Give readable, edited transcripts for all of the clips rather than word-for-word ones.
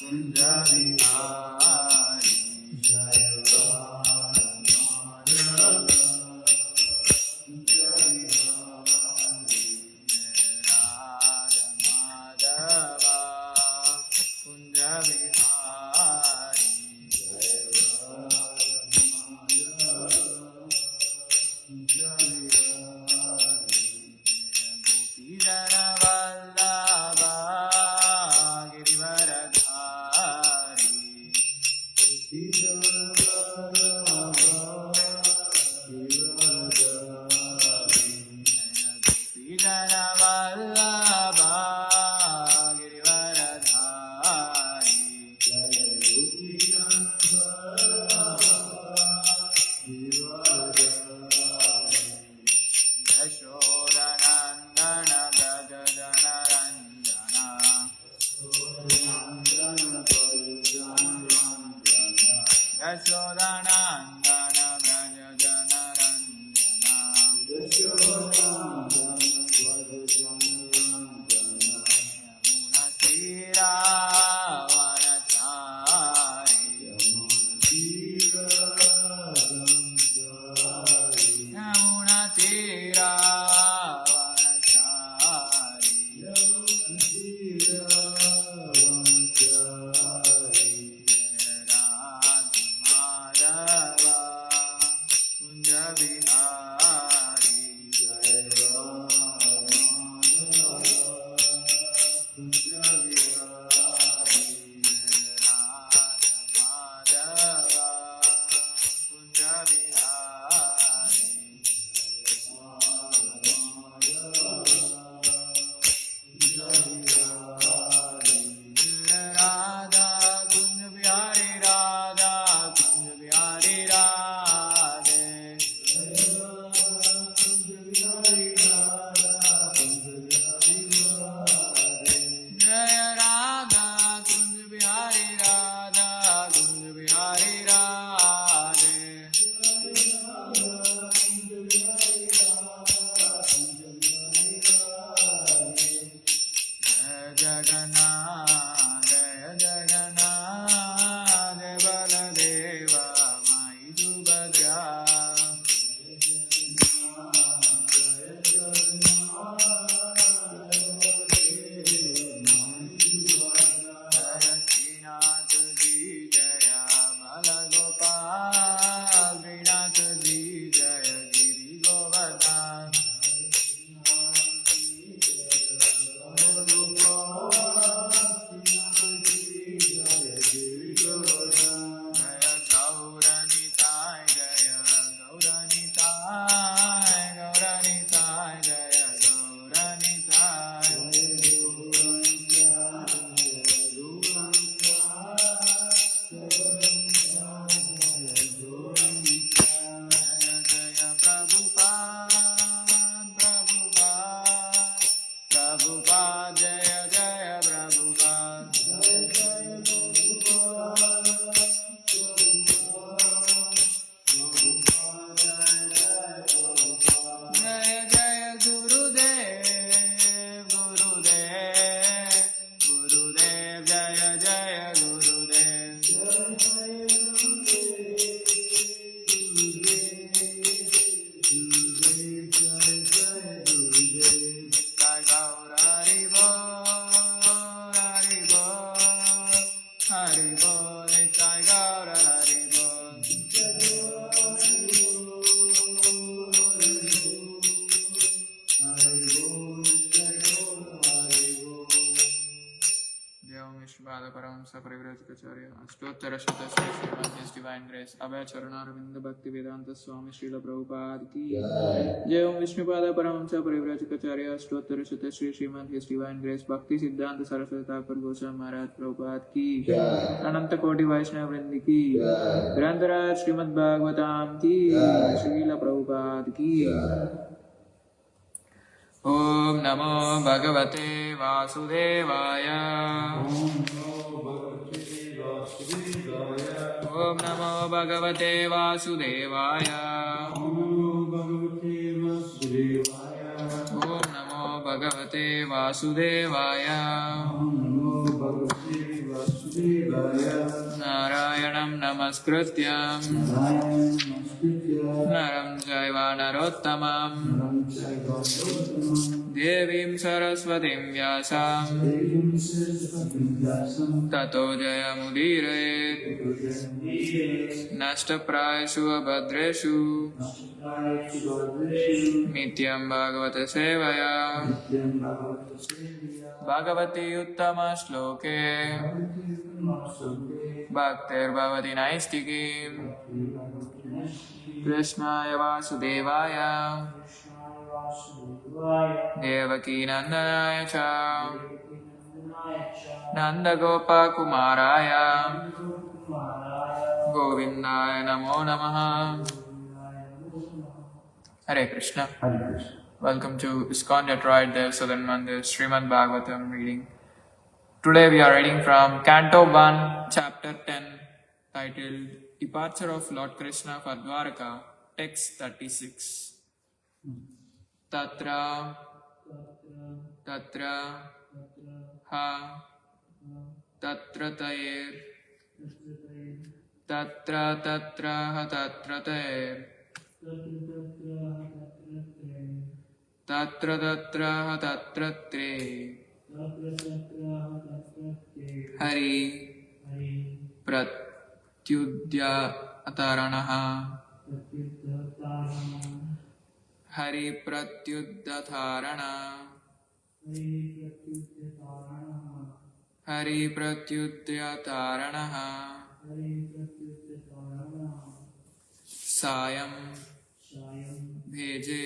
Kunja Vihari Jaya Radha Madhava Kunja Vihari Radha Madhava Kunja Vihari Jaya Radha Madhava Kunja Vihari Gopijana Vallabha Girivaradhari Gopijana Vallabha Girivaradhari Gopijana Vallabha Girivaradhari Jaya Gopijana Vallabha Girivaradhari Yashodanandana Gagadana Ranjana Yashodanandana Gagadana Ranjana Yamuna Tira Vanachari Yamuna Tira Vanachari Radha Madhava Kunja Vihari Jaya Radha Madhava Kunja Vihari Radha Madhava Kunja Vihari Radha Kunja Vihari Radha Kunja Vihari Radhe Kunja Vihari Radha Kunja Vihari Radhe Jaya Radha Kunja Vihari Radha Kunja Vihari Radhe Jaya Jagannath Jaya Jagannath Baladeva Mai Subhadra Jaya Srinath Ji Jaya Balagopal Srinath Ji Jaya Giri Govardhan Jaya Gauranitai Jaya Gauranitai Gauranitai Jaya Gauranitai Jaya Jaya Prabhupada Prabhupada Prabhupada Jaya Jaya Prabhupada Jaya Jaya Jaya Jaya Gurudev Gurudev Gurudev Jaya Jaya Gurudev Jai Gaur Hari Bol Hari Bol Hari Bol Jai Gaur Hari Bol Jai Om Vishnupada Paramahamsa Parivrajikacharya Ashtottara Shata Shri Srimad His Divine Grace Abhay Charanaravinda Bhakti Vedanta Swami Srila Prabhupada Ki Jai Om Vishnupada Paramahamsa Parivrajikacharya Ashtottara Shata Shri Srimad His Divine Grace Bhakti Siddhanta Saraswati Thakur Goswami Maharaj Prabhupada Ki Ananta Koti Vaishnava Vrindi Ki Grantaraj Shrimadbhagavatam Ki Srila Prabhupada Ki Om Namo Bhagavate Vasudevaya Om Namo Bhagavate Vasudevaya Om Namo Bhagavate Vasudevaya Narayanam namaskrityam Naram Jaiva Narottamam Devim Saraswatim Vyasam Tato Jayamudire Nashtaprayasu Abhadreshu Nityam Bhagavata Sevaya Bhagavati Uttama Shloke Bhaktir Bhavati Naistiki Krishnaya Vasudevaya Devaki Nandanaya Cha Nanda Gopa Kumaraya Govindaya Namo Namaha. Hare Krishna. Welcome to ISKCON Detroit Dev Southern Mandir Shrimadbhagavatam reading. Today we are reading from Canto 1, Chapter 10, titled Departure of Lord Krishna for Dwaraka, text 36. Tatra, Tatra, Ha, Tatra Tayer, Tatra Tatra Ha Tatra Tayer, Tatra Tatra Ha Tatra Tre, Hari Pratyudya Ataranaha, Hari Pratyuddatharana, Hari Pratyuddatharanaha, Sayam Bheje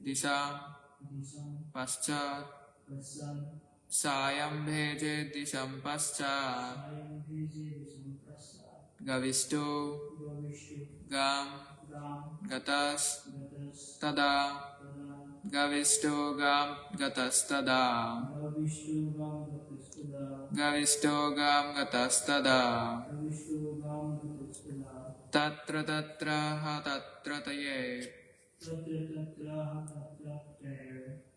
Disha Paschat, Sayam Bheje Disham Paschat, Gavisto Gam Gatas Tada, Gavisto Gam Gatas Tada, Gavisto Gam Gatas Tada, Tatra Tatra Ha Tatra Taye,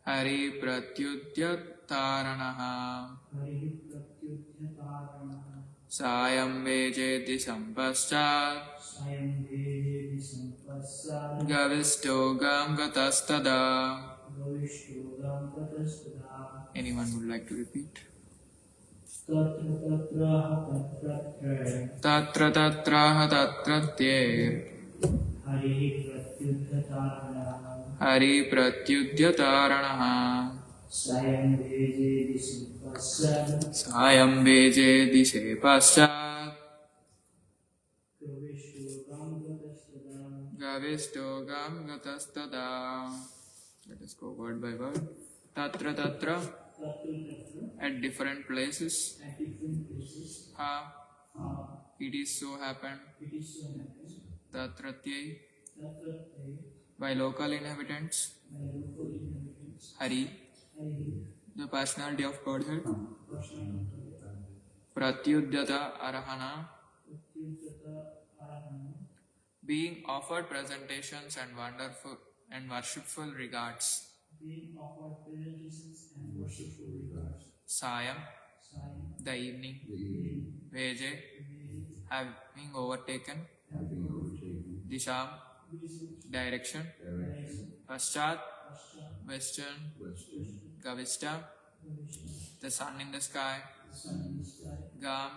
Hari Pratyudyataranaha, Sayam Veje Disham Paschat, Gavisto Gam Gatas Tada. Anyone would like to repeat? Tatra Tatra Ha Tatra Tayer, Hari Pratyudyataranaha, Sayam Veje Dishe Paschat, Gavisto Gam Gatas Tada. Let us go word by word. Tatra Tatra, at different places. Ha, it is so happened. Tatratyai, by local inhabitants. Hari, the personality of Godhead. Pratyudyata Arahana, being offered presentations and wonderful and worshipful regards. Sayam, the evening. Veje, having overtaken. Disham, direction. Paschat, western. Gavista, the sun in the sky. Gam,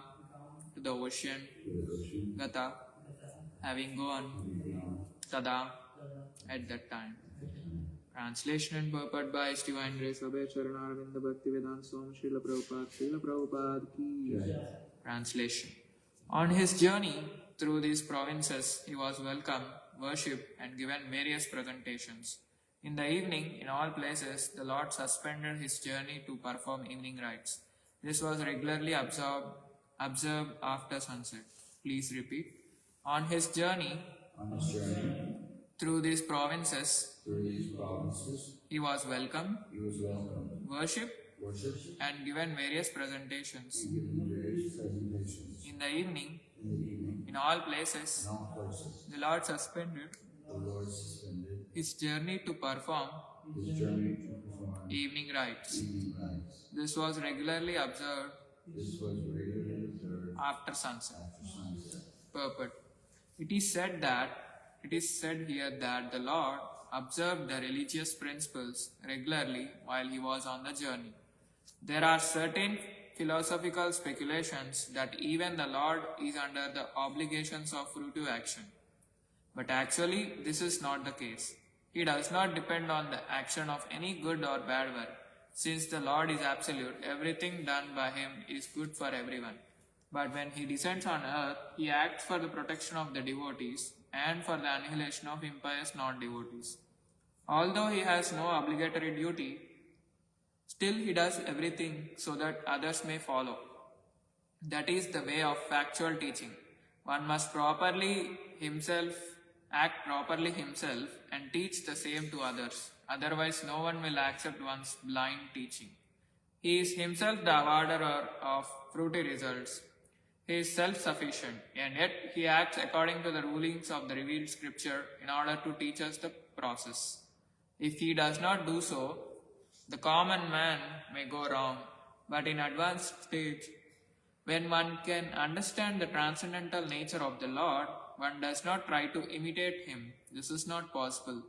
to the ocean. Gata, having gone. Tada, at that time. Translation and purport by His Divine Grace Abhay Charanaravinda Bhaktivedanta Swami Srila Prabhupada ki. Translation. On his journey through these provinces, he was welcomed, worshipped, and given various presentations. In the evening, in all places, the Lord suspended his journey to perform evening rites. This was regularly observed after sunset. Please repeat. On his journey through these provinces, he was welcomed, worshipped, and given various presentations. In the evening, in all places, the Lord suspended his journey to perform evening rites. This was regularly observed after sunset. Purport. It is said here that the Lord observed the religious principles regularly while he was on the journey. There are certain philosophical speculations that even the Lord is under the obligations of fruitive action. But actually, this is not the case. He does not depend on the action of any good or bad work. Since the Lord is absolute, everything done by him is good for everyone. But when he descends on earth, he acts for the protection of the devotees and for the annihilation of impious non-devotees. Although he has no obligatory duty, still he does everything so that others may follow. That is the way of factual teaching. One must act properly himself and teach the same to others. Otherwise, no one will accept one's blind teaching. He is himself the awarder of fruity results. He is self-sufficient, and yet he acts according to the rulings of the revealed scripture in order to teach us the process. If he does not do so, the common man may go wrong, but in advanced stage, when one can understand the transcendental nature of the Lord, one does not try to imitate him. This is not possible.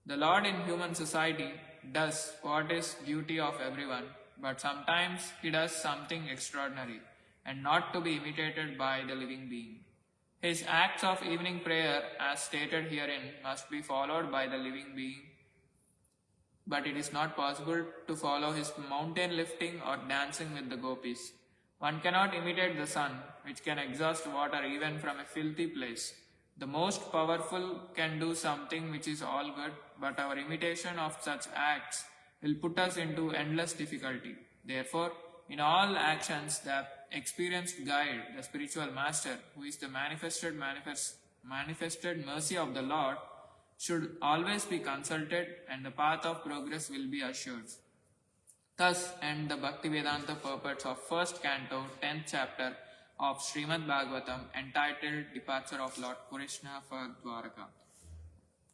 The Lord in human society does what is duty of everyone, but sometimes he does something extraordinary and not to be imitated by the living being. His acts of evening prayer, as stated herein, must be followed by the living being, but it is not possible to follow his mountain lifting or dancing with the gopis. One cannot imitate the sun, which can exhaust water even from a filthy place. The most powerful can do something which is all good, but our imitation of such acts will put us into endless difficulty. Therefore, in all actions, the experienced guide, the spiritual master, who is the manifested mercy of the Lord, should always be consulted, and the path of progress will be assured. Thus end the Bhaktivedanta purports of first canto, 10th chapter of Shrimadbhagavatam, entitled Departure of Lord Krishna for Dwaraka.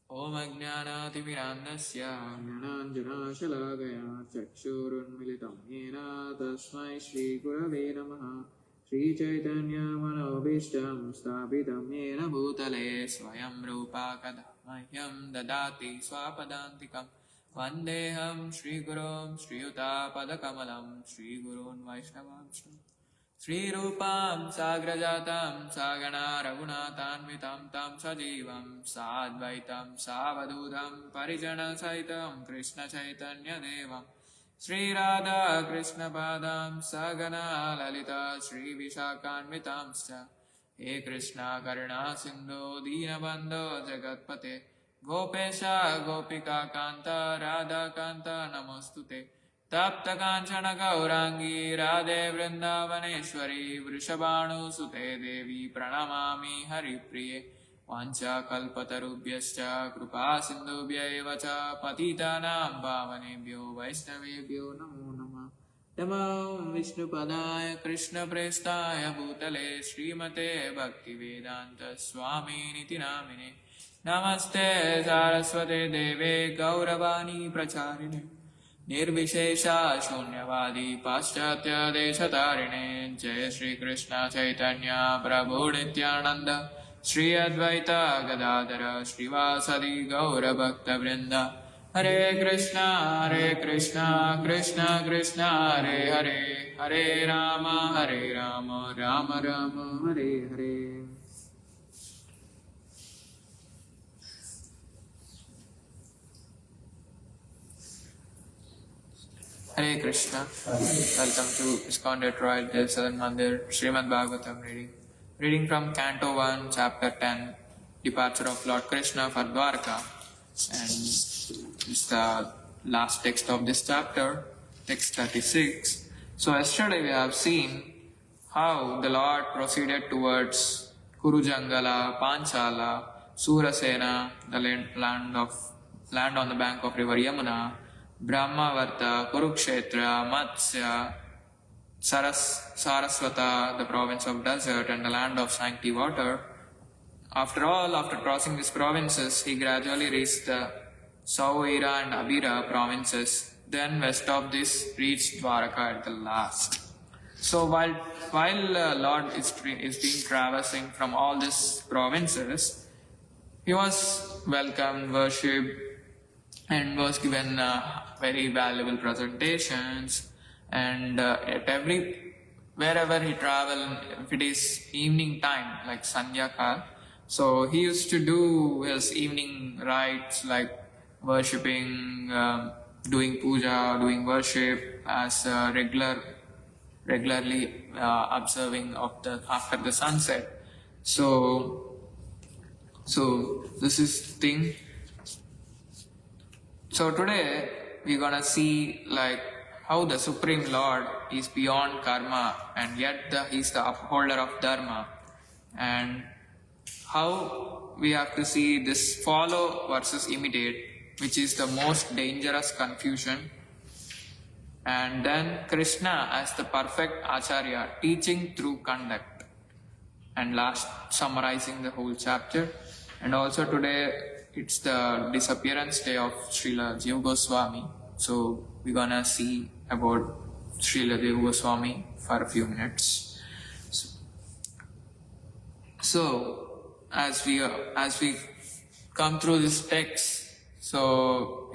Om Ajnanatimirandasya Jnananjanashalakaya Chakshurunmilitam Yena Tasmai Shri Gurave Namaha Shri Chaitanya Manobishtam Sthapitam Yena Bhutale Swayam Rupa Kadamahyam Dadati Swapadantikam Vandeham Shri Gurum Shri Yuta Padakamalam Shri Gurun Vaishnavamshram Shri Rupam Sagrajatam Sagana Raghunatanvitam Tam Sajivam Sadvaitam Savadudam Parijana Saitam Krishna Chaitanya Devam Shri Radha Krishna Padam Sagana Lalita Shri Vishakanvitamscha He Krishna Karuna Sindhu Dinabandho Jagatpate Gopesha Gopika Kanta Radha Kanta Namostute Tapta Kanchana Gaurangi Radhe Vrindavaneshwari Vrishabhanu Sute Devi Pranamami Haripriye Vancha Kalpatarubhyascha Krupa Sindhubhya Evacha Patitanam Bhavanebhyo Vaishnavebhyo Namo Namah Namam Vishnu Padaya Krishna Prestaya Bhutale Srimate Bhaktivedanta Swami Niti Namine Namaste Saraswate Deve Gauravani Pracharine Nirvishesha Shunyavadi Paschatya Deshatarine Jai Shri Krishna Chaitanya Prabhu Nityananda Shri Advaita Gadadara Srivasadi Gaura Bhakta Vrinda Hare Krishna Krishna Krishna Hare Hare Hare Rama Rama Rama Hare Hare. Hare Krishna. Welcome to ISKCON Detroit, Del Southern Mandir, Shrimadbhagavatam reading. Reading from Canto 1, Chapter 10, Departure of Lord Krishna for Dwaraka. And it's the last text of this chapter, text 36. So yesterday we have seen how the Lord proceeded towards Kurujangala, Panchala, Surasena, the land on the bank of river Yamuna, Brahmavarta, Kurukshetra, Matsya, Saraswata, the province of desert, and the land of sanctity water. After crossing these provinces, he gradually reached the Sauvira and Abira provinces. Then west of this reached Dwaraka at the last. So while Lord is being traversing from all these provinces, he was welcomed, worshipped, and was given very valuable presentations. And wherever he traveled, if it is evening time, like Sandhya Kal, so he used to do his evening rites like worshipping, doing puja, doing worship as regularly observing after the sunset. So this is thing. So today we're gonna see like how the Supreme Lord is beyond karma and yet he's the upholder of dharma, and how we have to see this follow versus imitate, which is the most dangerous confusion. And then Krishna as the perfect Acharya, teaching through conduct. And last, summarizing the whole chapter. And also today, it's the disappearance day of Srila Jiva Goswami. So we're gonna see about Srila Jiva Goswami for a few minutes. So as we come through this text, so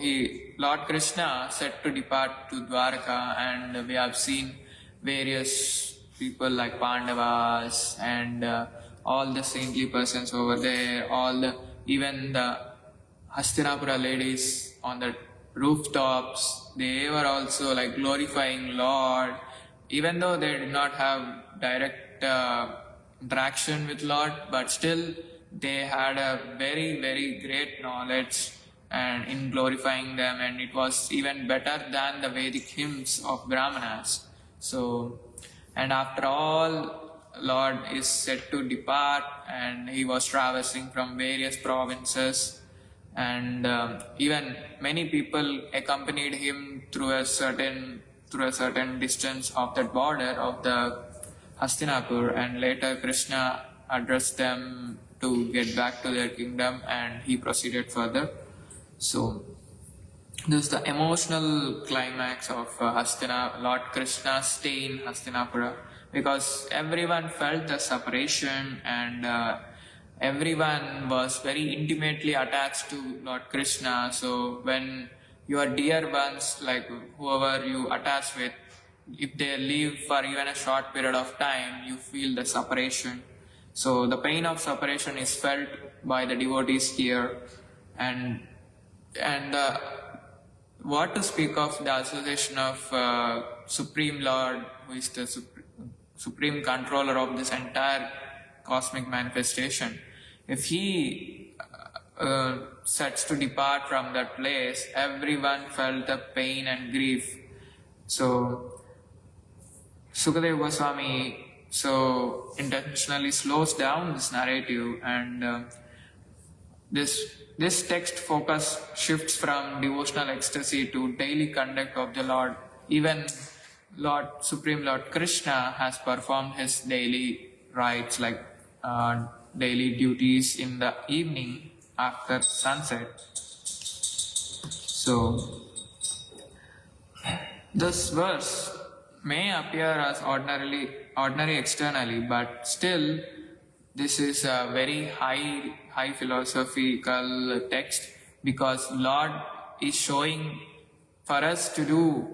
Lord Krishna said to depart to Dwarka, and we have seen various people like Pandavas and all the saintly persons over there, even the Hastinapura ladies on the rooftops, they were also like glorifying Lord, even though they did not have direct interaction with Lord, but still they had a very, very great knowledge and in glorifying them, and it was even better than the Vedic hymns of Brahmanas. So, and after all, Lord is said to depart, and he was traversing from various provinces, and even many people accompanied him through a certain distance of that border of the Hastinapur, and later Krishna addressed them to get back to their kingdom, and he proceeded further. So this is the emotional climax of Lord Krishna's stay in Hastinapura, because everyone felt the separation, and everyone was very intimately attached to Lord Krishna. So when your dear ones, like whoever you attach with, if they leave for even a short period of time, you feel the separation. So the pain of separation is felt by the devotees here, and what to speak of the association of Supreme Lord, who is the supreme controller of this entire cosmic manifestation. If he sets to depart from that place, everyone felt the pain and grief. So Sukadeva Goswami intentionally slows down this narrative, and this text focus shifts from devotional ecstasy to daily conduct of the Lord. Even Supreme Lord Krishna has performed his daily rites, like daily duties in the evening after sunset. So this verse may appear as ordinary externally, but still this is a very high philosophical text, because Lord is showing for us to do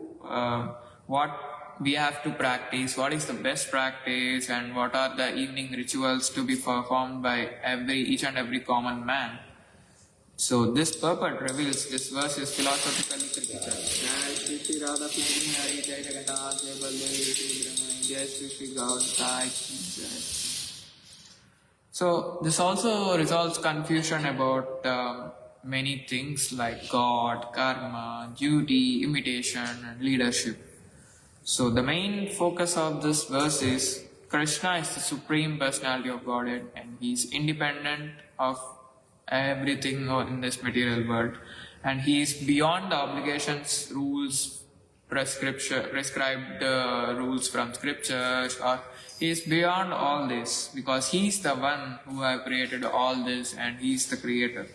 what we have to practice, what is the best practice, and what are the evening rituals to be performed by each and every common man. So this purport reveals this verse is philosophically critical. So this also resolves confusion about many things like God, karma, duty, imitation, and leadership. So the main focus of this verse is Krishna is the Supreme Personality of Godhead, and he is independent of everything in this material world, and he is beyond the obligations, rules, prescribed rules from scriptures, or he is beyond all this, because he is the one who has created all this, and he is the creator.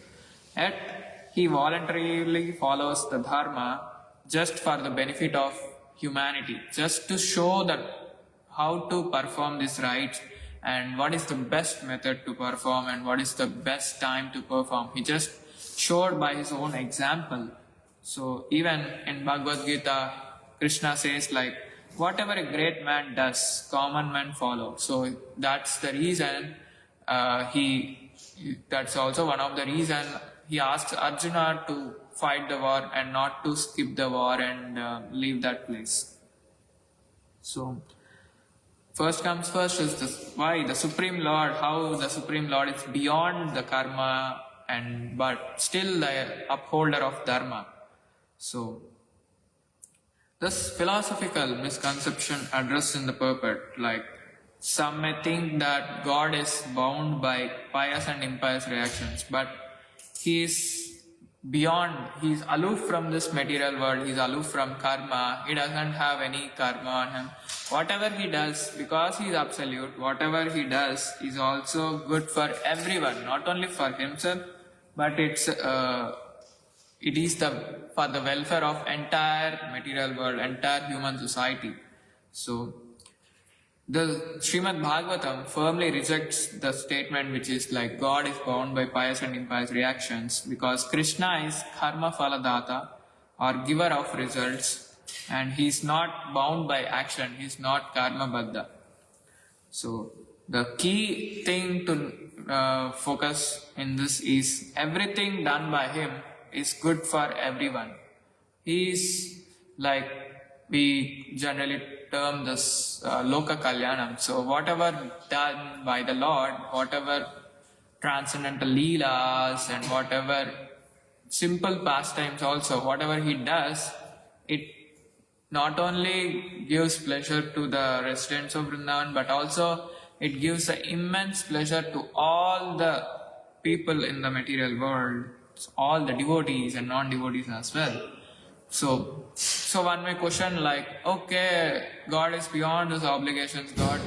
Yet he voluntarily follows the dharma just for the benefit of humanity, just to show that how to perform these rites and what is the best method to perform and what is the best time to perform. He just showed by his own example. So even in Bhagavad Gita, Krishna says like, whatever a great man does, common men follow. So that's the reason that's also one of the reason he asks Arjuna to fight the war and not to skip the war and leave that place. So first comes first is why the Supreme Lord, how the Supreme Lord is beyond the karma but still the upholder of dharma. So this philosophical misconception addressed in the purport, like some may think that God is bound by pious and impious reactions, but he is beyond, he is aloof from this material world, he is aloof from karma, he doesn't have any karma on him. Whatever he does, because he is absolute, whatever he does is also good for everyone, not only for himself, but it is for the welfare of entire material world, entire human society. So the Shrimadbhagavatam firmly rejects the statement which is like God is bound by pious and impious reactions, because Krishna is karma phaladata or giver of results, and he is not bound by action, he is not karma baddha. So the key thing to focus in this is everything done by him is good for everyone. He is like, we generally term this loka kalyanam. So whatever done by the Lord, whatever transcendental leelas and whatever simple pastimes also, whatever he does, it not only gives pleasure to the residents of Vrindavan, but also it gives an immense pleasure to all the people in the material world, all the devotees and non-devotees as well. So one may question like, okay, God is beyond his obligations, God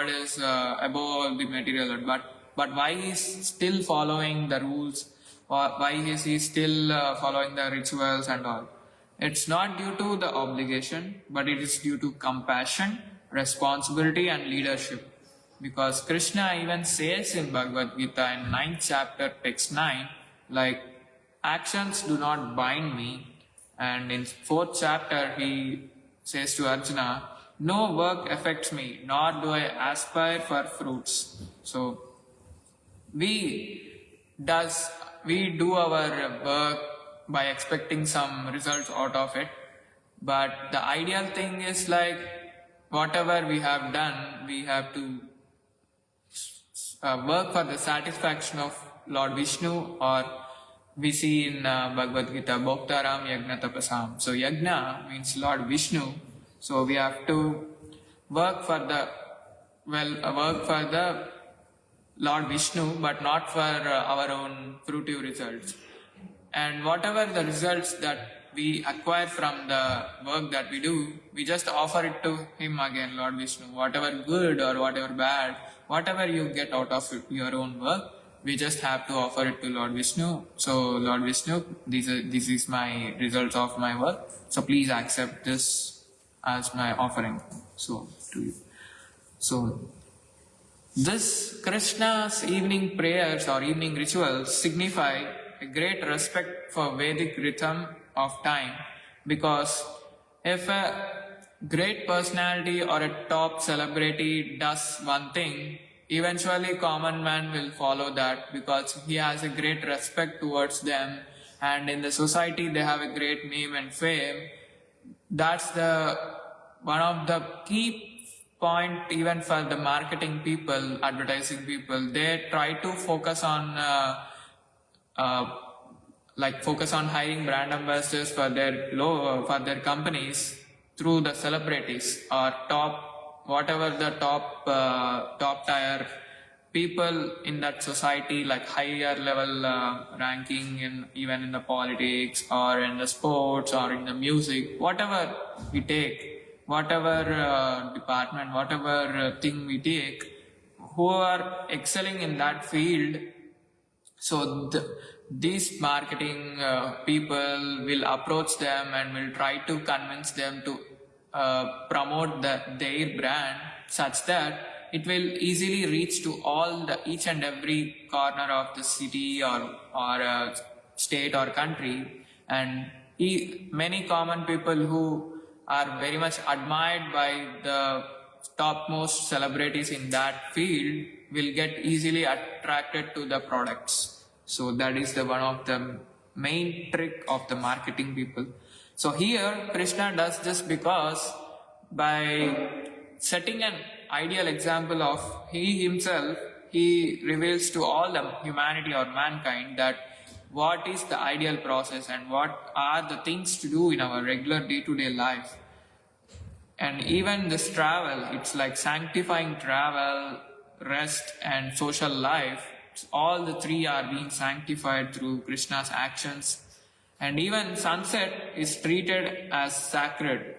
is above the material world, but why is still following the rules, or why is he still following the rituals and all? It's not due to the obligation, but it is due to compassion, responsibility and leadership. Because Krishna even says in Bhagavad Gita in 9th chapter, text 9, like, actions do not bind me. And in 4th chapter, he says to Arjuna, no work affects me, nor do I aspire for fruits. So, we do our work by expecting some results out of it. But the ideal thing is like, whatever we have done, we have to work for the satisfaction of Lord Vishnu, or we see in Bhagavad Gita, Bhoktaram Yagna Tapasam. So Yagna means Lord Vishnu. So we have to work for the Lord Vishnu, but not for our own fruitive results. And whatever the results that we acquire from the work that we do, we just offer it to him again, Lord Vishnu. Whatever good or whatever bad, whatever you get out of your own work, we just have to offer it to Lord Vishnu. So Lord Vishnu, this is my results of my work. So please accept this as my offering. So to you. So this Krishna's evening prayers or evening rituals signify a great respect for Vedic rhythm of time, because if a great personality or a top celebrity does one thing, eventually common man will follow that, because he has a great respect towards them, and in the society they have a great name and fame. That's one of the key point even for the marketing people, advertising people. They try to focus on hiring brand ambassadors for their companies through the celebrities or whatever the top tier people in that society, like higher level ranking even in the politics or in the sports or in the music, whatever we take, whatever department, whatever thing we take, who are excelling in that field. So these marketing people will approach them and will try to convince them to promote their brand such that it will easily reach to each and every corner of the city or state or country, and many common people who are very much admired by the topmost celebrities in that field will get easily attracted to the products. So that is the one of the main trick of the marketing people. So here Krishna does this because by setting an ideal example of he himself, he reveals to all the humanity or mankind that what is the ideal process and what are the things to do in our regular day-to-day life. And even this travel, it's like sanctifying travel, rest and social life. All the three are being sanctified through Krishna's actions. And even sunset is treated as sacred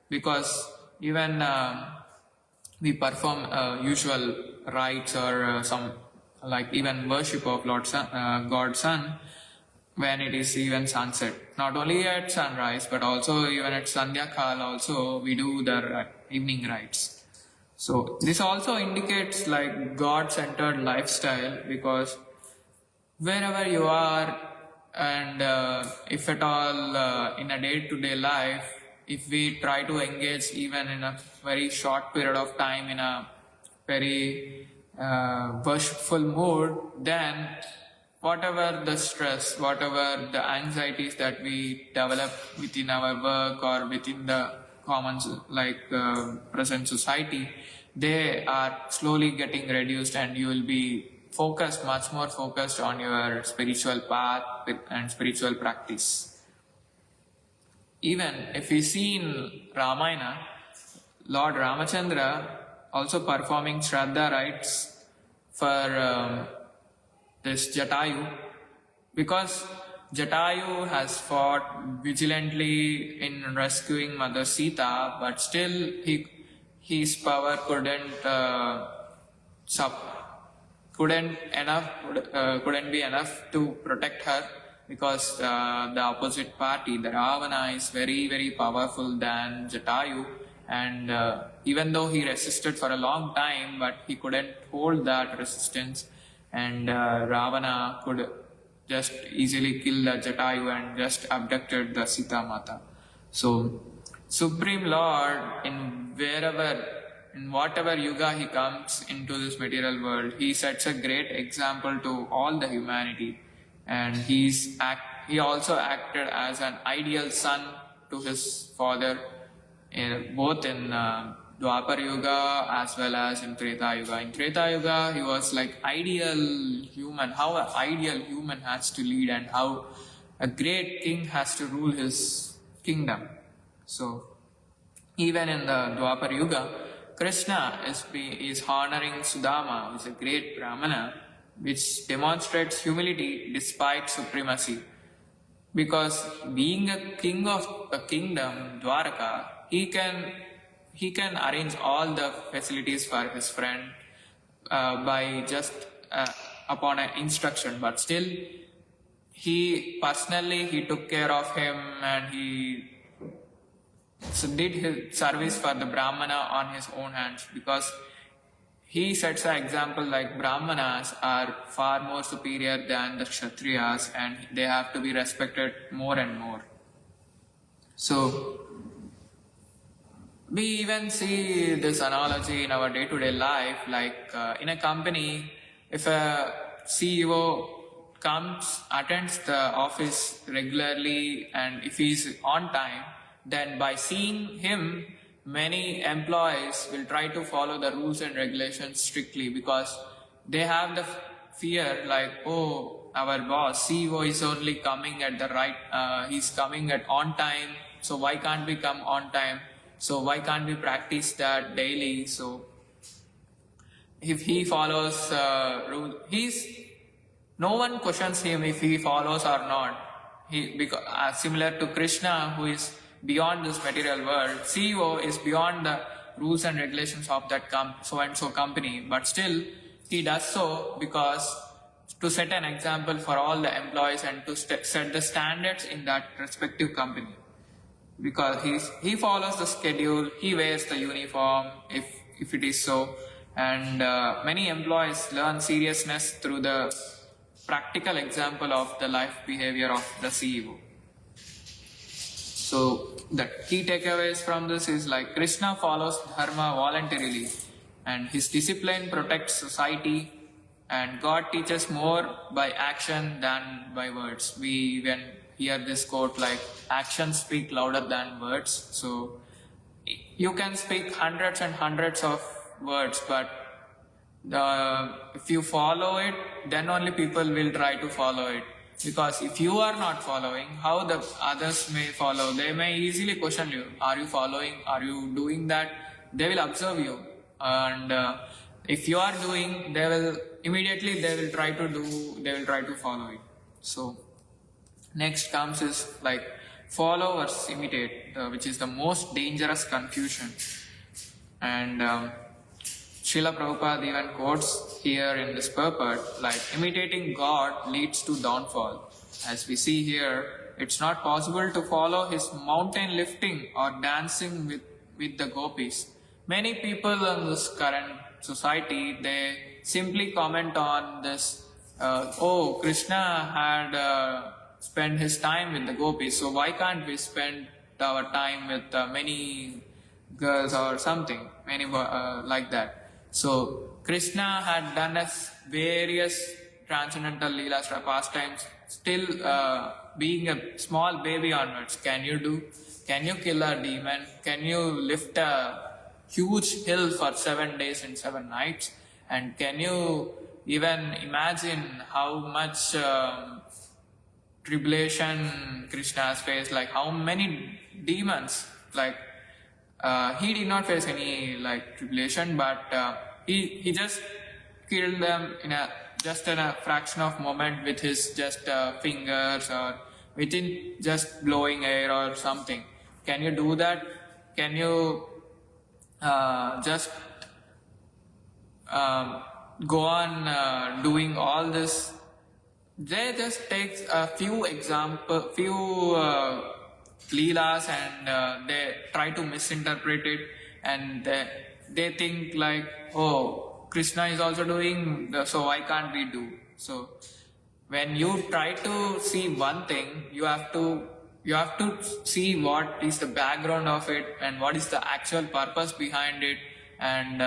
because even we perform usual rites or some like even worship of God Sun when it is even sunset. Not only at sunrise but also even at Sandhya Kal also we do the evening rites. So this also indicates like God-centered lifestyle, because wherever you are and if at all in a day-to-day life, if we try to engage even in a very short period of time in a very worshipful mood, then whatever the stress, whatever the anxieties that we develop within our work or within the common present society, they are slowly getting reduced and you will be much more focused on your spiritual path and spiritual practice. Even if we see in Ramayana, Lord Ramachandra also performing Shraddha rites for this Jatayu, because Jatayu has fought vigilantly in rescuing Mother Sita, but still his power couldn't be enough to protect her, because the opposite party, the Ravana, is very, very powerful than Jatayu, and even though he resisted for a long time, but he couldn't hold that resistance, and Ravana could just easily kill the Jatayu and just abducted the Sita Mata. So Supreme Lord, in whatever yuga he comes into this material world, he sets a great example to all the humanity, and he also acted as an ideal son to his father, both in Dwapar Yuga as well as in Treta Yuga. In Treta Yuga, he was like ideal human, how an ideal human has to lead and how a great king has to rule his kingdom. So even in the Dwapar Yuga, Krishna is honoring Sudama, who is a great Brahmana, which demonstrates humility despite supremacy. Because being a king of a kingdom, Dwaraka, he can arrange all the facilities for his friend by just upon an instruction, but still he took care of him, and he did his service for the Brahmana on his own hands, because he sets an example like Brahmanas are far more superior than the Kshatriyas and they have to be respected more and more. So we even see this analogy in our day-to-day life, like in a company, if a CEO attends the office regularly, and if he is on time, then by seeing him, many employees will try to follow the rules and regulations strictly, because they have the fear like, oh, our boss, CEO is only coming at the right, he's coming at on time, so why can't we come on time? So why can't we practice that daily? So if he follows rules, no one questions him if he follows or not. Because similar to Krishna, who is beyond this material world, CEO is beyond the rules and regulations of that so-and-so company, but still he does so because to set an example for all the employees and to set the standards in that respective company. because he follows the schedule, he wears the uniform if it is so, and many employees learn seriousness through the practical example of the life behavior of the CEO. So the key takeaways from this is like Krishna follows dharma voluntarily, and his discipline protects society, and God teaches more by action than by words. We even hear this quote like actions speak louder than words. So you can speak hundreds and hundreds of words, but if you follow it, then only people will try to follow it. Because if you are not following, how the others may follow? They may easily question you. Are you following? Are you doing that? They will observe you. And if you are doing, they will try to follow it. So next comes is like follow versus imitate, which is the most dangerous confusion. And Srila Prabhupada even quotes here in this purport, like imitating God leads to downfall. As we see here, it's not possible to follow his mountain lifting or dancing with the gopis. Many people in this current society, they simply comment on this, Krishna had spent his time with the gopis, so why can't we spend our time with many girls or something, many like that. So Krishna had done us various transcendental leelas pastimes, still being a small baby onwards. Can you kill a demon? Can you lift a huge hill for 7 days and 7 nights? And can you even imagine how much tribulation Krishna has faced? Like how many demons? Like he did not face any like tribulation, but he just killed them in a fraction of moment with his just fingers, or within just blowing air or something. Can you do that? Can you just go on doing all this? They just take a few leelas and they try to misinterpret it, and they think like, oh, Krishna is also doing, so why can't we do? So when you try to see one thing, you have to see what is the background of it and what is the actual purpose behind it, and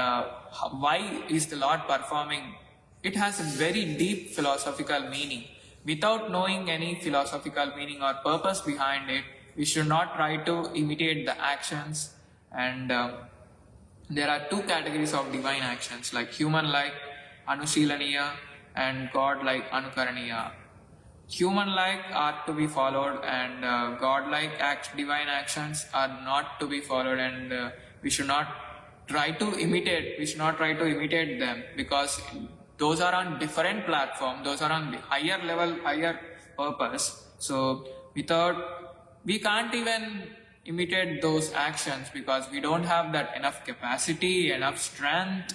why is the Lord performing. It has a very deep philosophical meaning. Without knowing any philosophical meaning or purpose behind it, we should not try to imitate the actions. And there are two categories of divine actions, like human-like anushilaniya and God-like anukaraniya. Human-like are to be followed, and God-like divine actions are not to be followed, and we should not try to imitate them, because those are on different platform, those are on the higher level, higher purpose. So we can't even imitate those actions because we don't have that enough capacity, enough strength.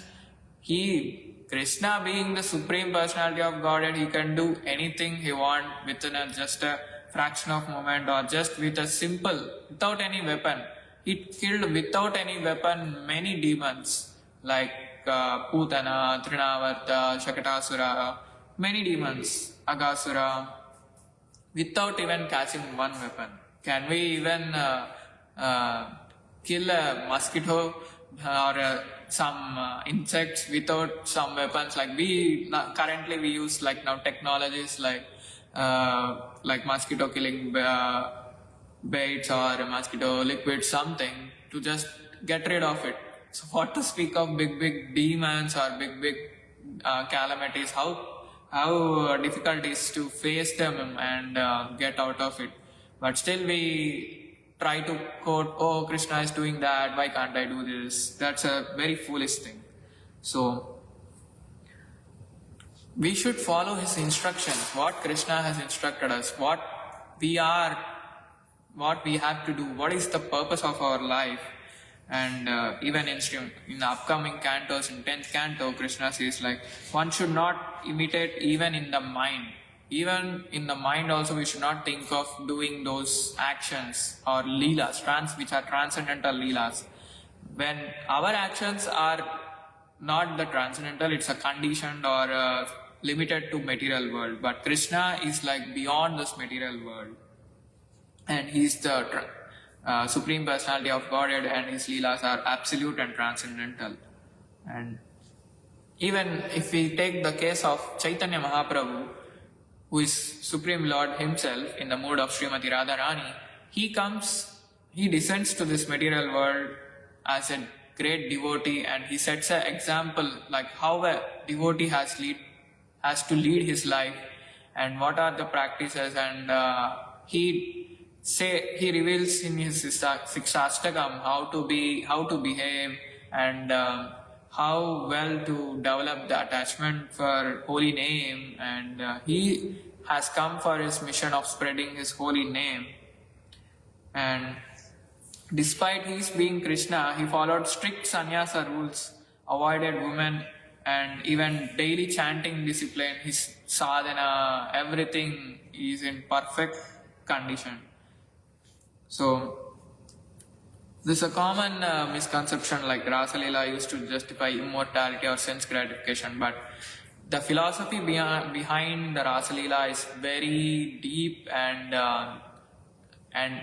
Krishna being the Supreme Personality of Godhead, he can do anything he wants within just a fraction of moment, or just with a simple, without any weapon. He killed without any weapon many demons, like Putana, Trinavarta, Shakatasura, many demons, Agasura, without even catching one weapon. Can we even kill a mosquito or some insects without some weapons? Like currently we use like now technologies like mosquito killing baits or mosquito liquid, something to just get rid of it. So what to speak of big demons or big calamities? How difficult it is to face them and get out of it. But still we try to quote, oh, Krishna is doing that, why can't I do this? That's a very foolish thing. So we should follow his instructions, what Krishna has instructed us, what we have to do, what is the purpose of our life. And even in the upcoming cantos, in 10th canto, Krishna says like, one should not imitate even in the mind. even in the mind also we should not think of doing those actions or leelas, which are transcendental leelas. When our actions are not the transcendental, it's a conditioned or limited to material world. But Krishna is like beyond this material world, and he's the Supreme Personality of Godhead, and his leelas are absolute and transcendental. And even if we take the case of Chaitanya Mahaprabhu, who is Supreme Lord himself in the mood of Srimati Radharani, he descends to this material world as a great devotee, and he sets an example like how a devotee has to lead his life and what are the practices, and he reveals in his Siksastakam how to behave, and how well to develop the attachment for holy name, and he has come for his mission of spreading his holy name. And despite his being Krishna, he followed strict sannyasa rules, avoided women, and even daily chanting discipline, his sadhana, everything is in perfect condition. So, there's a common misconception like Rasa Leela used to justify immortality or sense gratification, but the philosophy behind the Rasa Leela is very deep, and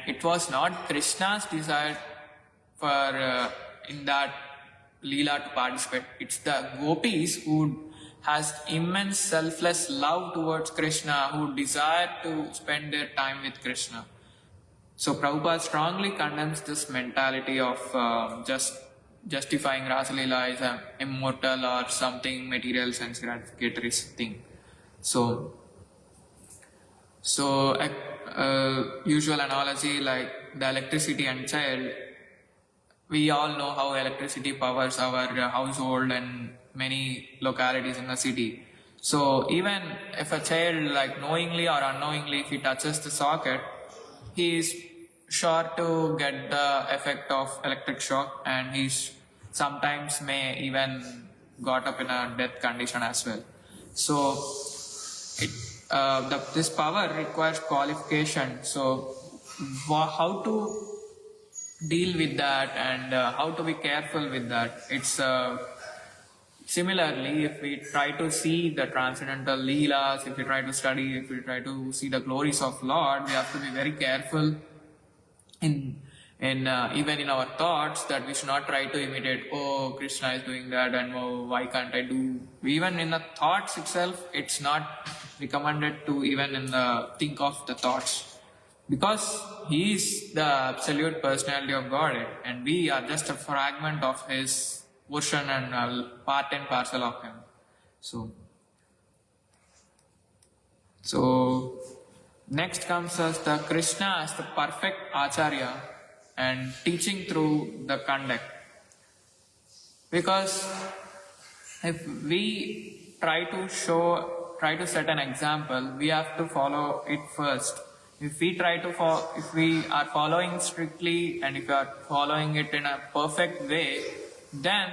it was not Krishna's desire for in that Leela to participate. It's the gopis who has immense selfless love towards Krishna, who desire to spend their time with Krishna. So Prabhupada strongly condemns this mentality of just justifying Rasa Leela as an immortal or something material sense gratificatory thing. So usual analogy like the electricity and child, we all know how electricity powers our household and many localities in the city. So even if a child, like knowingly or unknowingly, if he touches the socket, he is sure to get the effect of electric shock, and he sometimes may even got up in a death condition as well. So this power requires qualification. So how to deal with that, and how to be careful with that? It's similarly, if we try to see the transcendental leelas, if we try to study, if we try to see the glories of Lord, we have to be very careful in even in our thoughts, that we should not try to imitate, oh, Krishna is doing that, and oh, why can't I do? Even in the thoughts itself, it's not recommended to even think of the thoughts, because he is the absolute personality of God, and we are just a fragment of his version and part and parcel of him. So next comes as the Krishna as the perfect Acharya and teaching through the conduct. Because if we try to set an example, we have to follow it first. If we are following strictly, and if we are following it in a perfect way, then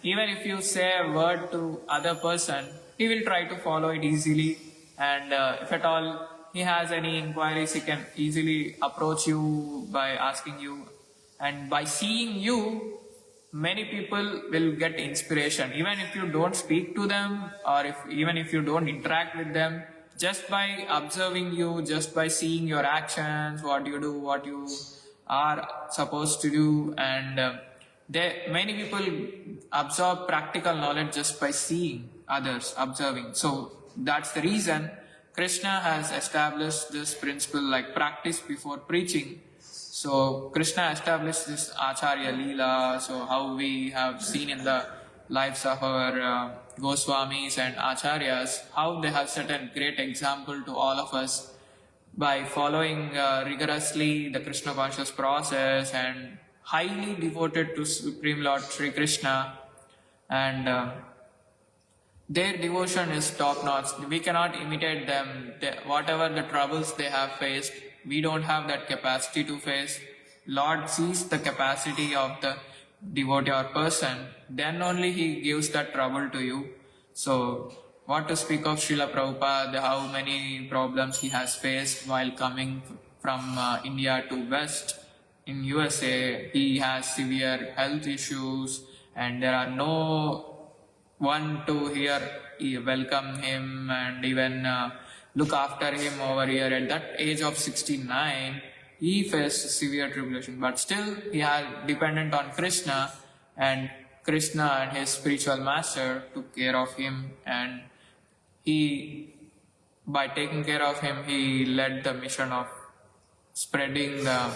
even if you say a word to other person, he will try to follow it easily, and if at all he has any inquiries, he can easily approach you by asking you, and by seeing you, many people will get inspiration, even if you don't speak to them, or even if you don't interact with them. Just by observing you, just by seeing your actions, what you do, what you are supposed to do, and many people absorb practical knowledge just by seeing others, observing. So that's the reason Krishna has established this principle like practice before preaching. So Krishna established this Acharya Leela, so how we have seen in the lives of our Goswamis and Acharyas, how they have set a great example to all of us by following rigorously the Krishna conscious process and highly devoted to Supreme Lord Sri Krishna, and their devotion is top notch. We cannot imitate them. Whatever the troubles they have faced, we don't have that capacity to face. Lord sees the capacity of the devotee or person, then only he gives that trouble to you. So what to speak of Srila Prabhupada, how many problems he has faced while coming from India to West. In USA, he has severe health issues, and there are no one to welcome him and even look after him over here. At that age of 69, he faced severe tribulation, but still he had dependent on Krishna, and Krishna and his spiritual master took care of him, and by taking care of him, he led the mission of spreading the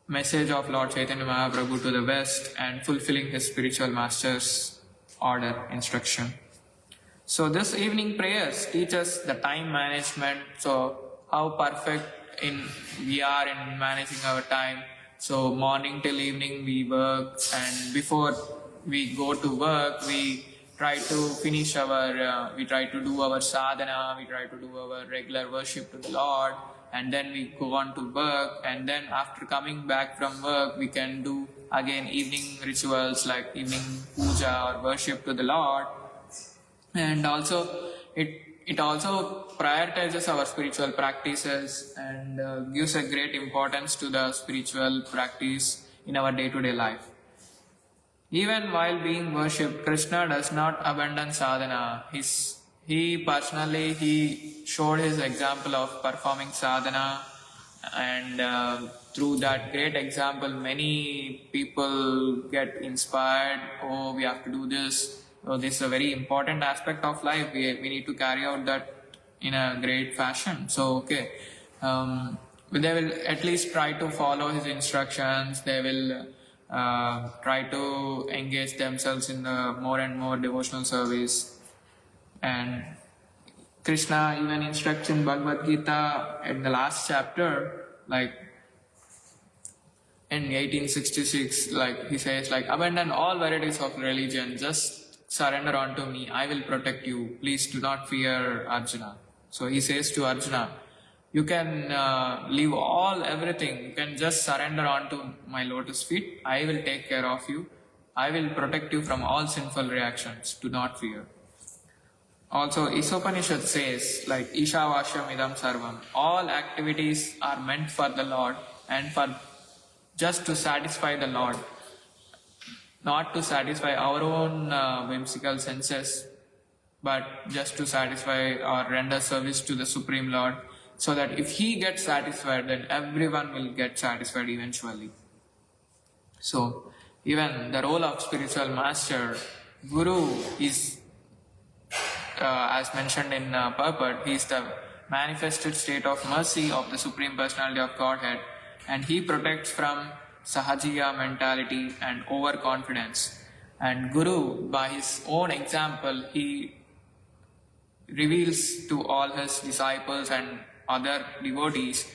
message of Lord Chaitanya Mahaprabhu to the West and fulfilling his spiritual master's order, instruction. So this evening prayers teach us the time management, so how perfect we are in managing our time. So morning till evening we work, and before we go to work, we try to finish we try to do our sadhana, we try to do our regular worship to the Lord, and then we go on to work, and then after coming back from work, we can do again evening rituals like evening puja or worship to the Lord. And also it also prioritizes our spiritual practices and gives a great importance to the spiritual practice in our day-to-day life. Even while being worshipped, Krishna does not abandon sadhana. He showed his example of performing sadhana, and through that great example, many people get inspired. Oh, we have to do this. Oh, this is a very important aspect of life. We need to carry out that in a great fashion. So, they will at least try to follow his instructions. They will try to engage themselves in the more and more devotional service. And Krishna even instructs in Bhagavad Gita in the last chapter, like in 1866, he says, abandon all varieties of religion, just surrender unto me, I will protect you, please do not fear, Arjuna. So he says to Arjuna, you can leave everything, you can just surrender unto my lotus feet, I will take care of you, I will protect you from all sinful reactions, do not fear. Also, Isopanishad says, Ishavashyam idam sarvam, all activities are meant for the Lord and for just to satisfy the Lord, not to satisfy our own whimsical senses, but just to satisfy or render service to the Supreme Lord, so that if He gets satisfied, then everyone will get satisfied eventually. So, even the role of spiritual master, Guru is, as mentioned in purport, he is the manifested state of mercy of the Supreme Personality of Godhead, and he protects from sahajiya mentality and overconfidence. And Guru, by his own example, he reveals to all his disciples and other devotees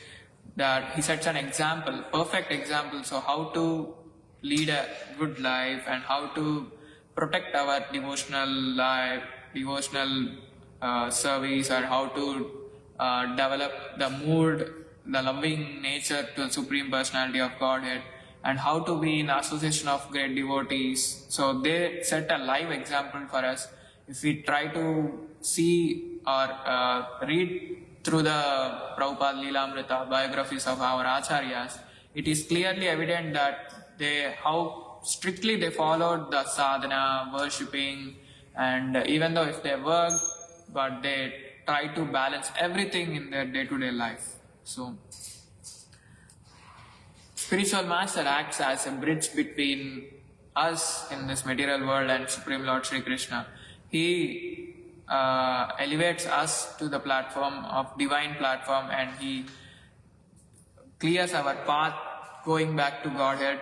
that he sets an example, perfect example, so how to lead a good life and how to protect our devotional life, devotional service, or how to develop the mood, the loving nature to the Supreme Personality of Godhead, and how to be in association of great devotees. So they set a live example for us. If we try to see or read through the Prabhupada Leelamrita biographies of our Acharyas, it is clearly evident that how strictly they followed the sadhana, worshipping, and even though if they work, but they try to balance everything in their day-to-day life. So, spiritual master acts as a bridge between us in this material world and Supreme Lord Shri Krishna. He elevates us to the platform of divine platform, and he clears our path going back to Godhead.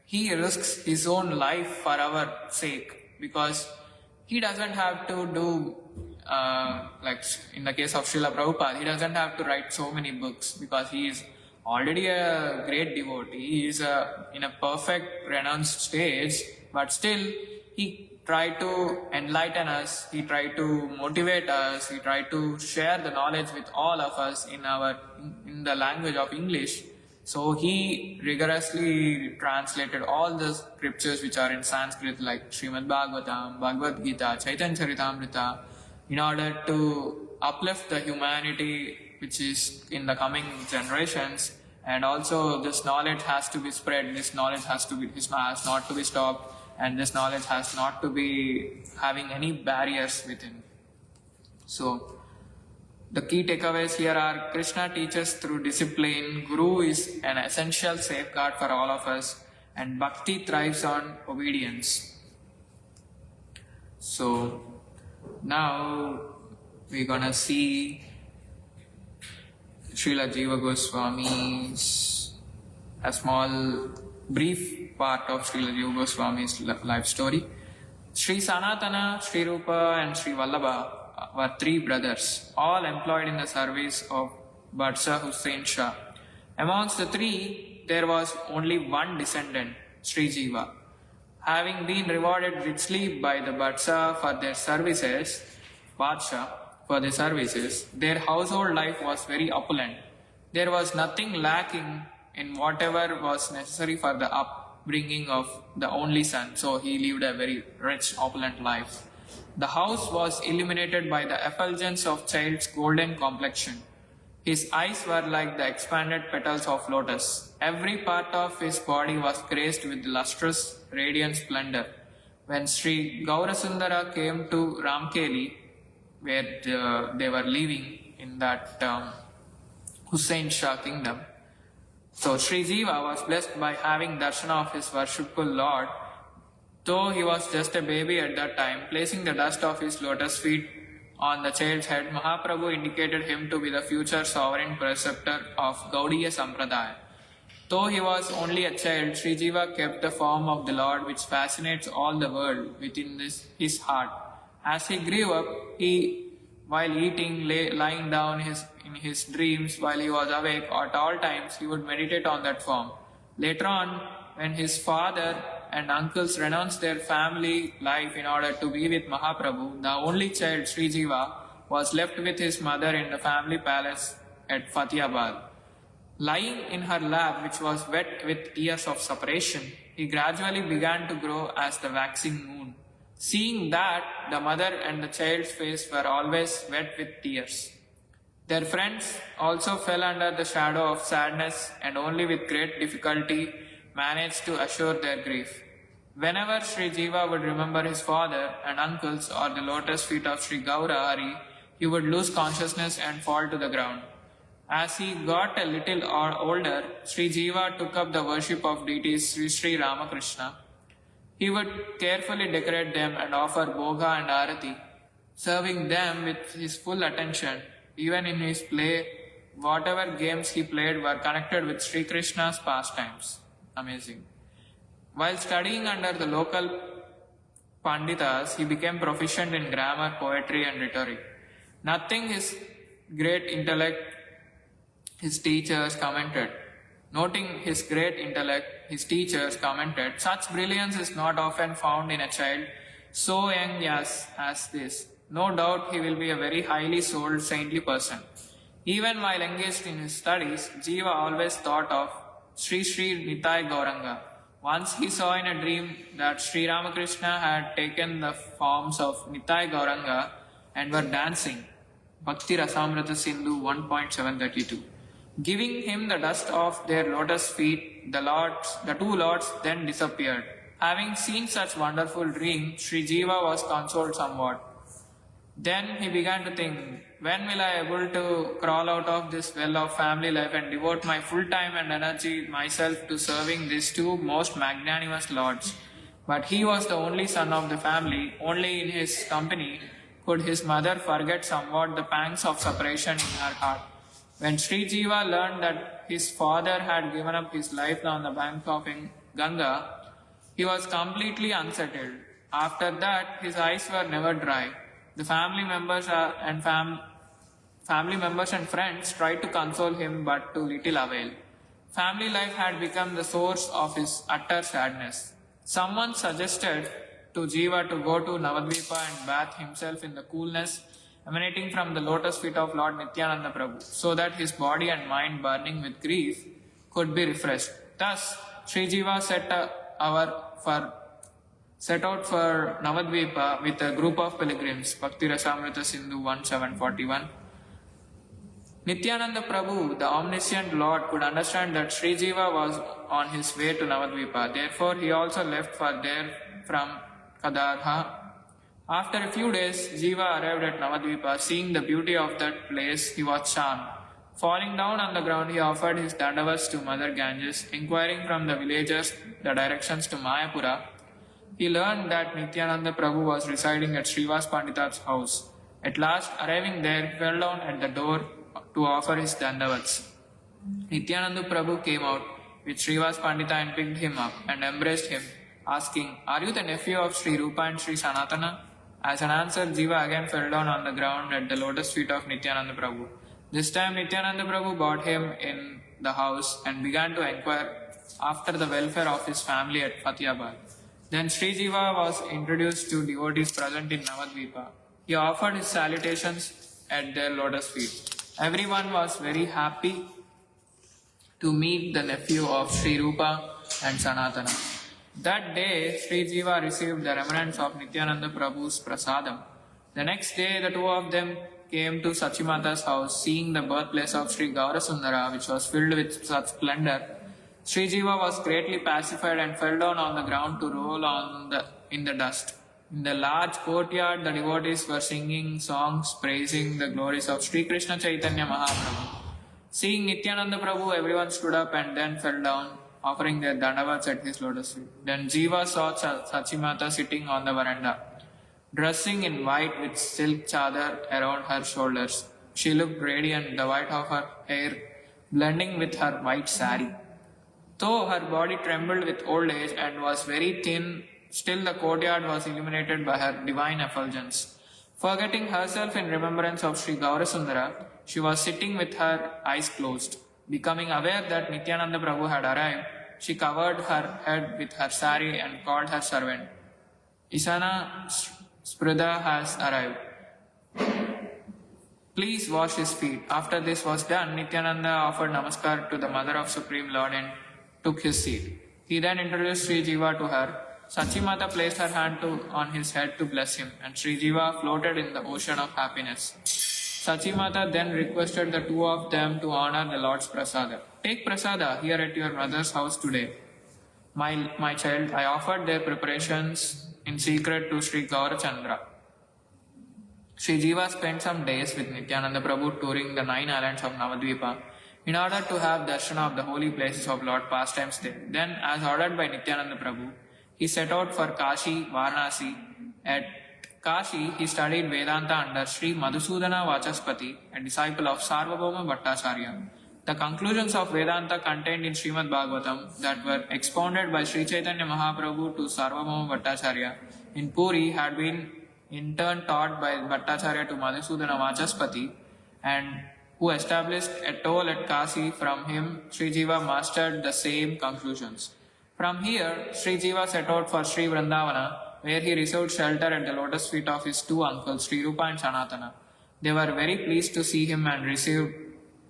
He risks his own life for our sake, because he doesn't have to do, like in the case of Srila Prabhupada, he doesn't have to write so many books, because he is already a great devotee. He is in a perfect renounced stage, but still he tried to enlighten us, he tried to motivate us, he tried to share the knowledge with all of us in the language of English. So he rigorously translated all the scriptures which are in Sanskrit, like Shrimadbhagavatam, Bhagavad Gita, Chaitanya Charitamrita, in order to uplift the humanity which is in the coming generations. And also this knowledge has to be spread, this knowledge has not to be stopped, and this knowledge has not to be having any barriers within. So the key takeaways here are: Krishna teaches through discipline, Guru is an essential safeguard for all of us, and Bhakti thrives on obedience. So now we're gonna see Srila Jiva Goswami's a small brief part of Srila Jiva Goswami's life story. Sri Sanatana, Sri Rupa and Sri Vallabha were three brothers, all employed in the service of Badshah Hussain Shah. Amongst the three, there was only one descendant, Sri Jiva. Having been rewarded richly by the Badshah for their services, their household life was very opulent. There was nothing lacking in whatever was necessary for the upbringing of the only son. So he lived a very rich, opulent life. The house was illuminated by the effulgence of child's golden complexion. His eyes were like the expanded petals of lotus. Every part of his body was graced with lustrous, radiant splendor. When Sri Gaurasundara came to Ramkeli, where they were living in that Hussain Shah kingdom, so Sri Jiva was blessed by having darshana of his worshipful Lord. Though he was just a baby at that time, placing the dust of his lotus feet on the child's head, Mahaprabhu indicated him to be the future sovereign preceptor of Gaudiya Sampradaya. Though he was only a child, Sri Jiva kept the form of the Lord which fascinates all the world within his heart. As he grew up, while eating, lying down in his dreams, while he was awake, at all times he would meditate on that form. Later on, when his father and uncles renounced their family life in order to be with Mahaprabhu, the only child, Sri Jiva, was left with his mother in the family palace at Fathiabad. Lying in her lap, which was wet with tears of separation, he gradually began to grow as the waxing moon. Seeing that, the mother and the child's face were always wet with tears. Their friends also fell under the shadow of sadness and only with great difficulty managed to assure their grief. Whenever Sri Jiva would remember his father and uncles or the lotus feet of Sri Gaura Hari, he would lose consciousness and fall to the ground. As he got a little older, Sri Jiva took up the worship of deities Sri Ramakrishna. He would carefully decorate them and offer bhoga and arati, serving them with his full attention. Even in his play, whatever games he played were connected with Sri Krishna's pastimes. Amazing. While studying under the local Panditas, he became proficient in grammar, poetry and rhetoric. Noting his great intellect, his teachers commented, "Such brilliance is not often found in a child so young as this. No doubt he will be a very highly souled, saintly person." Even while engaged in his studies, Jiva always thought of Sri Nitai Gauranga. Once he saw in a dream that Sri Ramakrishna had taken the forms of Nitai Gauranga and were dancing. Bhakti Rasamrita Sindhu 1.732. Giving him the dust of their lotus feet, the two lords then disappeared. Having seen such wonderful dream, Sri Jiva was consoled somewhat. Then he began to think, when will I able to crawl out of this well of family life and devote my full time and energy myself to serving these two most magnanimous lords? But he was the only son of the family. Only in his company could his mother forget somewhat the pangs of separation in her heart. When Sri Jiva learned that his father had given up his life on the bank of Ganga, he was completely unsettled. After that, his eyes were never dry. The family members and friends tried to console him, but to little avail. Family life had become the source of his utter sadness. Someone suggested to Jiva to go to Navadvipa and bath himself in the coolness emanating from the lotus feet of Lord Nityananda Prabhu, so that his body and mind burning with grief could be refreshed. Thus, Sri Jiva set a hour for set out for Navadvipa with a group of pilgrims. Bhakti Rasamrita Sindhu 1741. Nityananda Prabhu, the omniscient Lord, could understand that Sri Jiva was on his way to Navadvipa. Therefore, he also left for there from Kadarha. After a few days, Jiva arrived at Navadvipa. Seeing the beauty of that place, he was charmed. Falling down on the ground, he offered his dandavats to Mother Ganges. Inquiring from the villagers the directions to Mayapura, he learned that Nityananda Prabhu was residing at Srivas Pandita's house. At last, arriving there, he fell down at the door to offer his dandavats. Nityananda Prabhu came out with Srivas Pandita and picked him up and embraced him, asking, "Are you the nephew of Sri Rupa and Sri Sanatana?" As an answer, Jiva again fell down on the ground at the lotus feet of Nityananda Prabhu. This time, Nityananda Prabhu brought him in the house and began to inquire after the welfare of his family at Fatiyabad. Then Sri Jiva was introduced to devotees present in Navadvipa. He offered his salutations at their lotus feet. Everyone was very happy to meet the nephew of Sri Rupa and Sanatana. That day, Sri Jiva received the remnants of Nityananda Prabhu's prasadam. The next day, the two of them came to Sachimata's house. Seeing the birthplace of Sri Gaurasundara, which was filled with such splendor, Sri Jiva was greatly pacified and fell down on the ground to roll in the dust. In the large courtyard, the devotees were singing songs praising the glories of Sri Krishna Chaitanya Mahaprabhu. Seeing Nityananda Prabhu, everyone stood up and then fell down, offering their dandavats at his lotus feet. Then Jiva saw Sachimata sitting on the veranda, dressing in white with silk chadar around her shoulders. She looked radiant, the white of her hair blending with her white sari. Though her body trembled with old age and was very thin, still the courtyard was illuminated by her divine effulgence. Forgetting herself in remembrance of Sri Gaurasundara, she was sitting with her eyes closed. Becoming aware that Nityananda Prabhu had arrived, she covered her head with her sari and called her servant. "Isana Sprudha has arrived. Please wash his feet." After this was done, Nityananda offered namaskar to the Mother of Supreme Lord and took his seat. He then introduced Sri Jiva to her. Sachimata placed her hand on his head to bless him, and Sri Jiva floated in the ocean of happiness. Sachimata then requested the two of them to honor the Lord's prasada. "Take prasada here at your mother's house today. My child," I offered their preparations in secret to Sri Gaurachandra. Sri Jiva spent some days with Nityananda Prabhu touring the 9 islands of Navadvipa in order to have darshan of the holy places of Lord pastimes there. Then, as ordered by Nityananda Prabhu, he set out for Kashi, Varanasi. At Kashi, he studied Vedanta under Sri Madhusudana Vachaspati, a disciple of Sarvabhauma Bhattacharya. The conclusions of Vedanta contained in Shrimadbhagavatam that were expounded by Sri Chaitanya Mahaprabhu to Sarvabhauma Bhattacharya in Puri had been in turn taught by Bhattacharya to Madhusudana Vachaspati, and who established a toll at Kashi. From him, Sri Jiva mastered the same conclusions. From here, Sri Jiva set out for Sri Vrindavana, where he received shelter at the lotus feet of his two uncles, Sri Rupa and Sanatana. They were very pleased to see him and received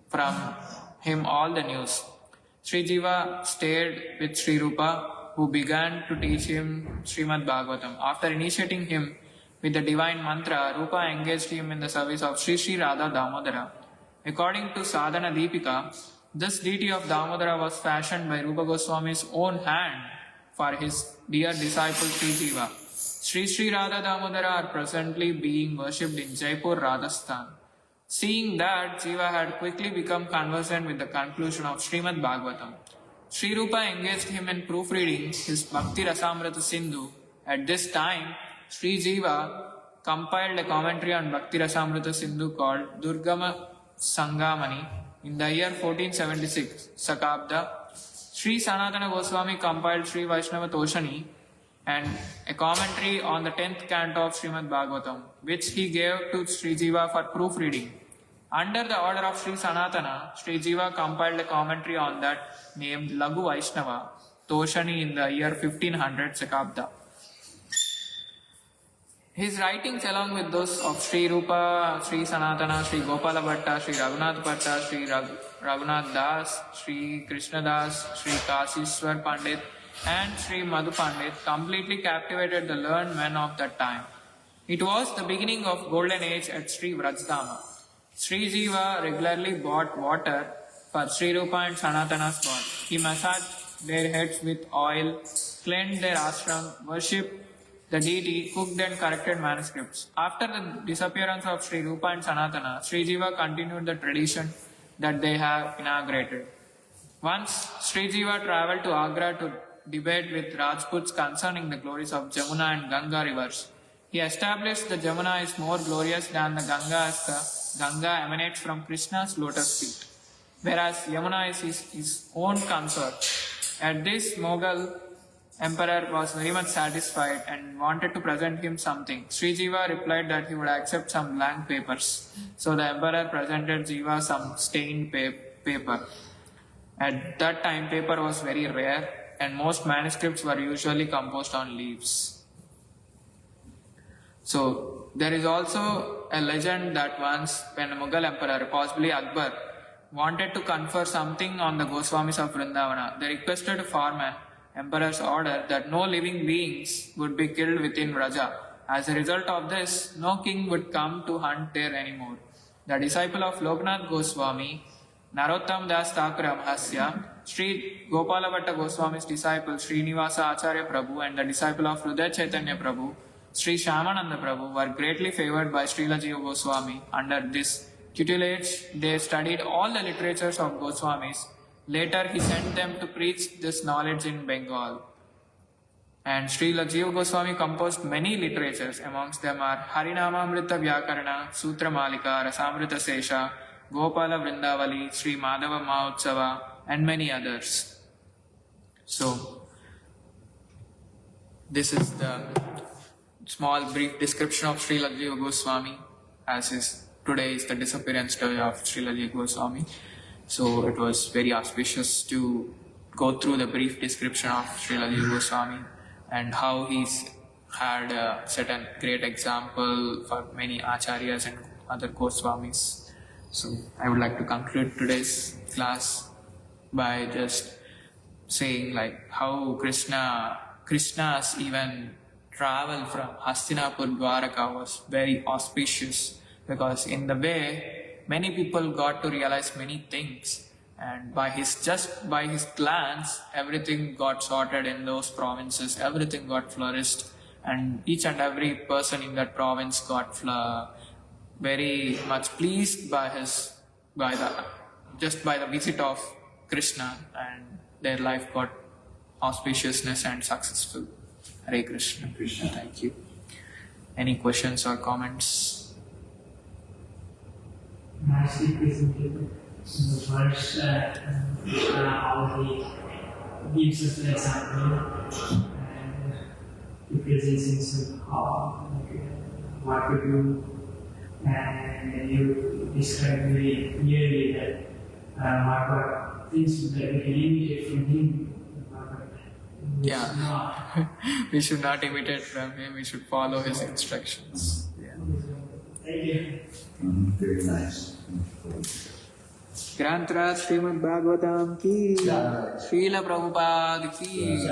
from him all the news. Sri Jiva stayed with Sri Rupa, who began to teach him Shrimadbhagavatam. After initiating him with the divine mantra, Rupa engaged him in the service of Sri Sri Radha Damodara. According to Sadhana Deepika, this deity of Damodara was fashioned by Rupa Goswami's own hand for his dear disciple Sri Jiva. Sri Sri Radha Damodara are presently being worshipped in Jaipur, Rajasthan. Seeing that, Jiva had quickly become conversant with the conclusion of Srimad Bhagavatam. Sri Rupa engaged him in proofreading his Bhakti Rasamrita Sindhu. At this time, Sri Jiva compiled a commentary on Bhakti Rasamrita Sindhu called Durgama Sangamani in the year 1476, Sakabda. Sri Sanatana Goswami compiled Sri Vaishnava Toshani and a commentary on the 10th canto of Srimad Bhagavatam, which he gave to Sri Jiva for proofreading. Under the order of Sri Sanatana, Sri Jiva compiled a commentary on that named Lagu Vaishnava Toshani in the year 1500 Sakabda. His writings, along with those of Sri Rupa, Sri Sanatana, Sri Gopala Bhatta, Sri Raghunath Bhatta, Sri Raghunath Das, Sri Krishna Das, Sri Kasishwar Pandit, and Sri Madhu Pandit completely captivated the learned men of that time. It was the beginning of golden age at Sri Vrajdama. Sri Jiva regularly bought water for Sri Rupa and Sanatana's body. He massaged their heads with oil, cleansed their ashram, worshipped the deity, cooked and corrected manuscripts. After the disappearance of Sri Rupa and Sanatana, Sri Jiva continued the tradition that they have inaugurated. Once, Sri Jiva travelled to Agra to debate with Rajputs concerning the glories of Jamuna and Ganga rivers. He established that Jamuna is more glorious than the Ganga as the Ganga emanates from Krishna's lotus feet, whereas Yamuna is his own consort. At this, Mughal emperor was very much satisfied and wanted to present him something. Sri Jiva replied that he would accept some blank papers. So the emperor presented Jiva some stained paper. At that time, paper was very rare and most manuscripts were usually composed on leaves. So there is also a legend that once when a Mughal emperor, possibly Akbar, wanted to confer something on the Goswamis of Vrindavana, they requested for an emperor's order that no living beings would be killed within Vraja. As a result of this, no king would come to hunt there anymore. The disciple of Loknath Goswami, Narottam Das Thakur Amhasya, Sri Gopalabhatta Goswami's disciple Srinivasa Acharya Prabhu and the disciple of Hridaya Chaitanya Prabhu, Sri Shyamananda Prabhu were greatly favored by Srila Jiva Goswami. Under this tutelage, they studied all the literatures of Goswamis. Later, he sent them to preach this knowledge in Bengal. And Srila Jiva Goswami composed many literatures. Amongst them are Harinamamrita Vyakarana, Sutra Malika, Rasamrita Sesha, Gopala Vrindavali, Sri Madhava Mahotsava, and many others. So, this is the small brief description of Srila Jiva Goswami, as is today is the disappearance story of Srila Jiva Goswami. So it was very auspicious to go through the brief description of Srila Jiva Goswami and how he's had set a great example for many acharyas and other Goswamis. So I would like to conclude today's class by just saying like how Krishna's even travel from Hastinapur Dwaraka was very auspicious, because in the way many people got to realize many things, and by his glance everything got sorted in those provinces, everything got flourished, and each and every person in that province got very much pleased by the visit of Krishna, and their life got auspiciousness and successful. Hare Krishna. Krishna. Thank you. Any questions or comments? Nicely presented in the verse, how he gives us an example and he presents himself what to do, and you describe very clearly that what things that we can imitate from him. Yeah, we should not imitate from him, we should follow his instructions. Yeah. Thank you. Very nice. Granthraj Shrimadbhagavatam ki, Srila Prabhupada ki.